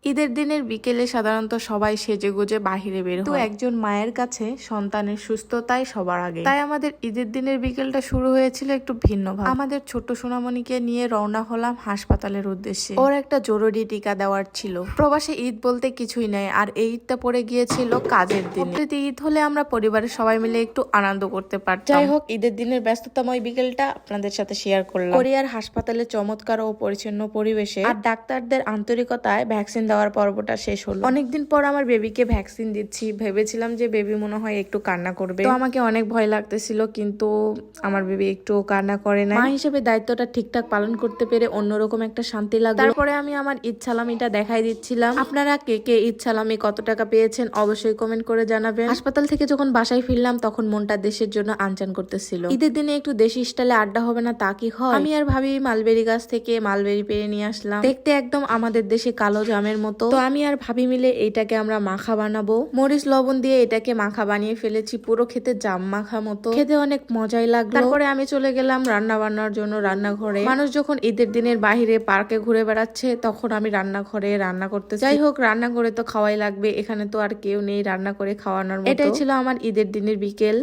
ঈদের দিনের বিকেলে সাধারণত সবাই সেজেগুজে বাহিরে বের হয়। তো একজন মায়ের কাছে সন্তানের সুস্থতাই সবার আগে। তাই আমাদের ঈদের দিনের বিকেলটা শুরু হয়েছিল একটু ভিন্নভাবে। আমাদের ছোট্ট সোনামণিকে নিয়ে রওনা হলাম হাসপাতালের উদ্দেশ্যে। ওর একটা জরুরি টিকা দেওয়ার ছিল। প্রবাসে ঈদ বলতে কিছুই নাই, আর এই ঈদটা পড়ে গিয়েছিল কাজের দিনে। প্রতিটি ঈদ হলে আমরা পরিবারের সবাই মিলে একটু আনন্দ করতে পারতাম। যাই হোক, ঈদের দিনের ব্যস্ততাময় বিকেলটা আপনাদের সাথে শেয়ার করলাম। কোরিয়ার হাসপাতালে চমৎকার ও পরিচ্ছন্ন পরিবেশে আর ডাক্তারদের আন্তরিকতায় ভ্যাকসিন দেওয়ার পর্বটা শেষ হলো। অনেকদিন পর আমার বেবিকে ভ্যাকসিন দিচ্ছি। ভেবেছিলাম যে বেবি মনে হয় একটু কান্না করবে, তো আমাকে অনেক ভয় লাগতেছিল, কিন্তু আমার বেবি একটু কান্না করে না। মা হিসেবে দায়িত্বটা ঠিকঠাক পালন করতে পেরে অন্যরকম একটা শান্তি লাগলো। তারপরে আমি আমার ঈদ সালামিটা দেখাই দিচ্ছিলাম। আপনারা কে কে ঈদ সালামি কত টাকা পেয়েছেন অবশ্যই কমেন্ট করে জানাবেন। হাসপাতাল থেকে যখন বাসায় ফিরলাম তখন মনটা দেশের জন্য আনচান করতেছিল। ঈদের দিনে একটু দেশি স্টাইলে আড্ডা হবে না তা কি হয়? আমি আর ভাবি মালবেরি গাছ থেকে মালবেরি পেরে নিয়ে আসলাম। দেখতে একদম আমাদের দেশে কালো জামের মতো। তো আমি আর ভাবি মিলে এইটাকে আমরা মাখা বানাবো। মরিচ লবণ দিয়ে এটাকে মাখা বানিয়ে ফেলেছি, পুরো খেতে জাম মাখা মতো। খেতে অনেক মজাই লাগলো। তারপরে আমি চলে গেলাম রান্না বান্নার জন্য রান্নাঘরে। মানুষ যখন ঈদের দিনের বাহিরে পার্কে ঘুরে বেড়াচ্ছে তখন আমি রান্নাঘরে রান্না করতে। যাই হোক, রান্না করে তো খাওয়াই লাগবে, এখানে তো আর কেউ নেই রান্না করে খাওয়ানোর মতো। এটাই ছিল আমার ঈদের দিনের বিকেল।